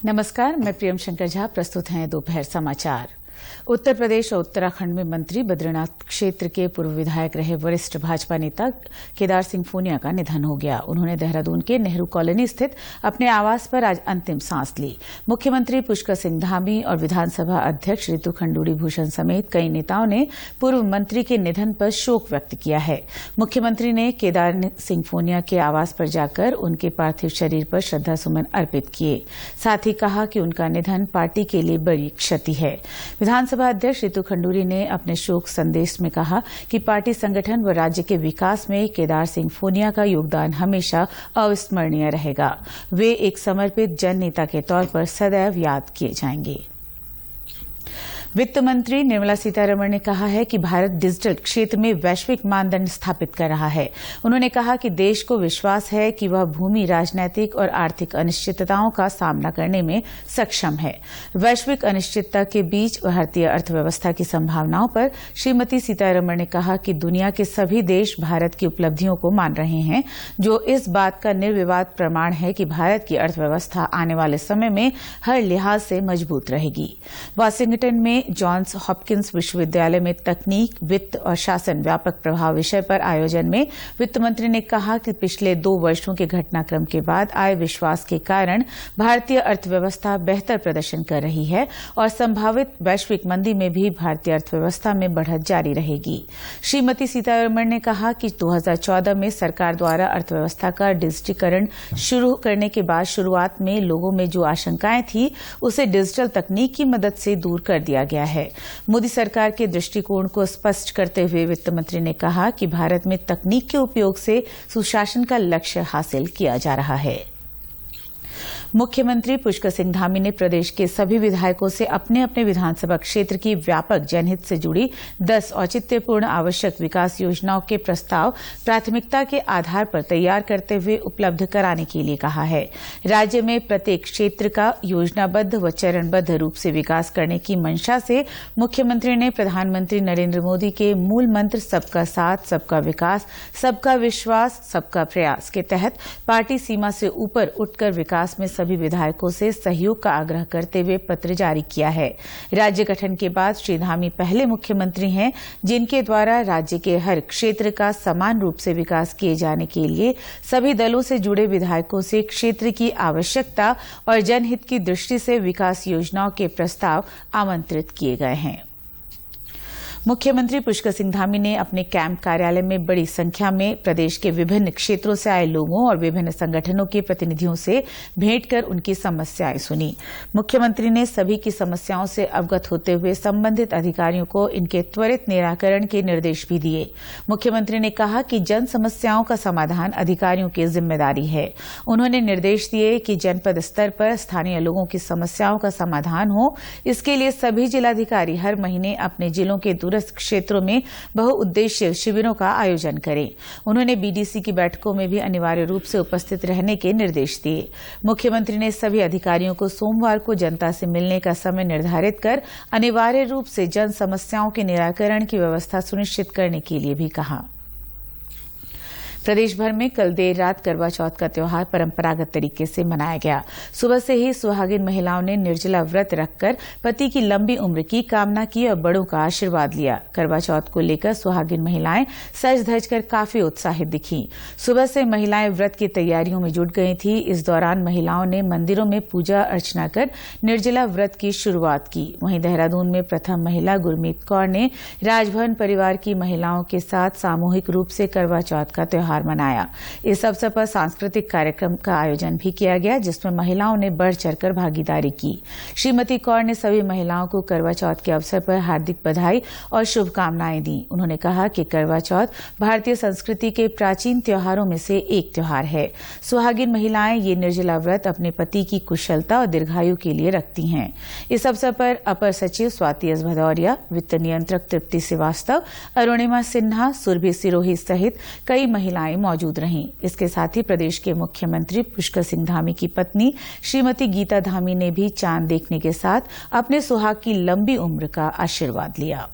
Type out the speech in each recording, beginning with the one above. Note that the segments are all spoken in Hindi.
नमस्कार, मैं प्रियम शंकर झा। प्रस्तुत हैं दोपहर समाचार। उत्तर प्रदेश और उत्तराखंड में मंत्री बद्रीनाथ क्षेत्र के पूर्व विधायक रहे वरिष्ठ भाजपा नेता केदार सिंह फूनिया का निधन हो गया। उन्होंने देहरादून के नेहरू कॉलोनी स्थित अपने आवास पर आज अंतिम सांस ली। मुख्यमंत्री पुष्कर सिंह धामी और विधानसभा अध्यक्ष रितु खंडूड़ी भूषण समेत कई नेताओं ने पूर्व मंत्री के निधन पर शोक व्यक्त किया है। मुख्यमंत्री ने केदार सिंह फूनिया के आवास पर जाकर उनके पार्थिव शरीर पर श्रद्धासुमन अर्पित किए। साथ ही कहा कि उनका निधन पार्टी के लिए बड़ी क्षति है। विधानसभा अध्यक्ष रितु खंडूड़ी ने अपने शोक संदेश में कहा कि पार्टी संगठन व राज्य के विकास में केदार सिंह फूनिया का योगदान हमेशा अविस्मरणीय रहेगा। वे एक समर्पित जन नेता के तौर पर सदैव याद किए जाएंगे। वित्त मंत्री निर्मला सीतारमण ने कहा है कि भारत डिजिटल क्षेत्र में वैश्विक मानदंड स्थापित कर रहा है। उन्होंने कहा कि देश को विश्वास है कि वह भूमि, राजनैतिक और आर्थिक अनिश्चितताओं का सामना करने में सक्षम है। वैश्विक अनिश्चितता के बीच भारतीय अर्थव्यवस्था की संभावनाओं पर श्रीमती सीतारमण ने कहा कि दुनिया के सभी देश भारत की उपलब्धियों को मान रहे हैं, जो इस बात का निर्विवाद प्रमाण है कि भारत की अर्थव्यवस्था आने वाले समय में हर लिहाज से मजबूत रहेगी। वाशिंगटन में जॉन्स हॉपकिंस विश्वविद्यालय में तकनीक, वित्त और शासन व्यापक प्रभाव विषय पर आयोजन में वित्त मंत्री ने कहा कि पिछले 2 वर्षों के घटनाक्रम के बाद आए विश्वास के कारण भारतीय अर्थव्यवस्था बेहतर प्रदर्शन कर रही है और संभावित वैश्विक मंदी में भी भारतीय अर्थव्यवस्था में बढ़त जारी रहेगी। श्रीमती सीतारमण ने कहा कि 2014 में सरकार द्वारा अर्थव्यवस्था का डिजिटीकरण शुरू करने के बाद शुरुआत में लोगों में जो आशंकाएं थी, उसे डिजिटल तकनीक की मदद से दूर कर दिया गया है। मोदी सरकार के दृष्टिकोण को स्पष्ट करते हुए वित्त मंत्री ने कहा कि भारत में तकनीक के उपयोग से सुशासन का लक्ष्य हासिल किया जा रहा है। मुख्यमंत्री पुष्कर सिंह धामी ने प्रदेश के सभी विधायकों से अपने अपने विधानसभा क्षेत्र की व्यापक जनहित से जुड़ी 10 औचित्यपूर्ण आवश्यक विकास योजनाओं के प्रस्ताव प्राथमिकता के आधार पर तैयार करते हुए उपलब्ध कराने के लिए कहा है। राज्य में प्रत्येक क्षेत्र का योजनाबद्ध व चरणबद्ध रूप से विकास करने की मंशा से मुख्यमंत्री ने प्रधानमंत्री नरेंद्र मोदी के मूल मंत्र सबका साथ, सबका विकास, सबका विश्वास, सबका प्रयास के तहत पार्टी सीमा से ऊपर उठकर विकास में सभी विधायकों से सहयोग का आग्रह करते हुए पत्र जारी किया है। राज्य गठन के बाद श्री धामी पहले मुख्यमंत्री हैं जिनके द्वारा राज्य के हर क्षेत्र का समान रूप से विकास किए जाने के लिए सभी दलों से जुड़े विधायकों से क्षेत्र की आवश्यकता और जनहित की दृष्टि से विकास योजनाओं के प्रस्ताव आमंत्रित किए गए हैं। मुख्यमंत्री पुष्कर सिंह धामी ने अपने कैंप कार्यालय में बड़ी संख्या में प्रदेश के विभिन्न क्षेत्रों से आए लोगों और विभिन्न संगठनों के प्रतिनिधियों से भेंट कर उनकी समस्याएं सुनी। मुख्यमंत्री ने सभी की समस्याओं से अवगत होते हुए संबंधित अधिकारियों को इनके त्वरित निराकरण के निर्देश भी दिए। मुख्यमंत्री ने कहा कि जन समस्याओं का समाधान अधिकारियों की जिम्मेदारी है। उन्होंने निर्देश दिए कि जनपद स्तर पर स्थानीय लोगों की समस्याओं का समाधान हो, इसके लिए सभी जिलाधिकारी हर महीने अपने जिलों के दूरस्थ क्षेत्रों में बहुउद्देशीय शिविरों का आयोजन करें। उन्होंने बीडीसी की बैठकों में भी अनिवार्य रूप से उपस्थित रहने के निर्देश दिए। मुख्यमंत्री ने सभी अधिकारियों को सोमवार को जनता से मिलने का समय निर्धारित कर अनिवार्य रूप से जन समस्याओं के निराकरण की व्यवस्था सुनिश्चित करने के लिए भी कहा। प्रदेश भर में कल देर रात करवा चौथ का त्यौहार परंपरागत तरीके से मनाया गया। सुबह से ही सुहागिन महिलाओं ने निर्जला व्रत रखकर पति की लंबी उम्र की कामना की और बड़ों का आशीर्वाद लिया। करवा चौथ को लेकर सुहागिन महिलाएं सज धज कर काफी उत्साहित दिखीं। सुबह से महिलाएं व्रत की तैयारियों में जुट गई थी। इस दौरान महिलाओं ने मंदिरों में पूजा अर्चना कर निर्जला व्रत की शुरुआत की। वहीं देहरादून में प्रथम महिला गुरमीत कौर ने राजभवन परिवार की महिलाओं के साथ सामूहिक रूप से करवा चौथ का त्यौहार मनाया। इस अवसर पर सांस्कृतिक कार्यक्रम का आयोजन भी किया गया, जिसमें महिलाओं ने बढ़ चढ़कर भागीदारी की। श्रीमती कौर ने सभी महिलाओं को करवा चौथ के अवसर पर हार्दिक बधाई और शुभकामनाएं दी। उन्होंने कहा कि करवा चौथ भारतीय संस्कृति के प्राचीन त्योहारों में से एक त्योहार है। सुहागिन महिलाएं ये निर्जला व्रत अपने पति की कुशलता और दीर्घायु के लिए रखती हैं। इस अवसर पर अपर सचिव स्वाति एस भदौरिया, वित्त नियंत्रक तृप्ति श्रीवास्तव, अरुणिमा सिन्हा, सुरभि सिरोही सहित कई महिलाएं मौजूद रहीं। इसके साथ ही प्रदेश के मुख्यमंत्री पुष्कर सिंह धामी की पत्नी श्रीमती गीता धामी ने भी चांद देखने के साथ अपने सुहाग की लंबी उम्र का आशीर्वाद लिया।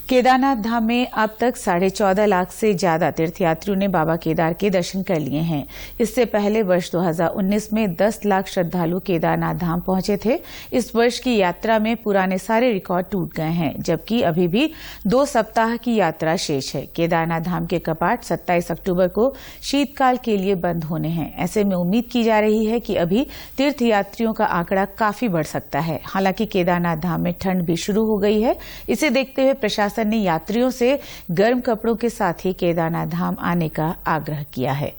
केदारनाथ धाम में अब तक 14.5 लाख से ज्यादा तीर्थयात्रियों ने बाबा केदार के दर्शन कर लिए हैं। इससे पहले वर्ष 2019 में 10 लाख श्रद्धालु केदारनाथ धाम पहुंचे थे। इस वर्ष की यात्रा में पुराने सारे रिकॉर्ड टूट गए हैं, जबकि अभी भी 2 सप्ताह की यात्रा शेष है। केदारनाथ धाम के कपाट 27 अक्टूबर को शीतकाल के लिए बंद होने हैं। ऐसे में उम्मीद की जा रही है कि अभी तीर्थयात्रियों का आंकड़ा काफी बढ़ सकता है। हालांकि केदारनाथ धाम में ठंड भी शुरू हो गई है। इसे देखते हुए प्रशासन ने यात्रियों से गर्म कपड़ों के साथ ही केदारनाथ धाम आने का आग्रह किया है।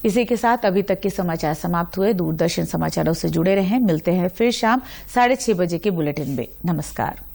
इसी के साथ अभी तक के समाचार समाप्त हुए। दूरदर्शन समाचारों से जुड़े रहें। मिलते हैं फिर शाम 6:30 बजे के बुलेटिन में। नमस्कार।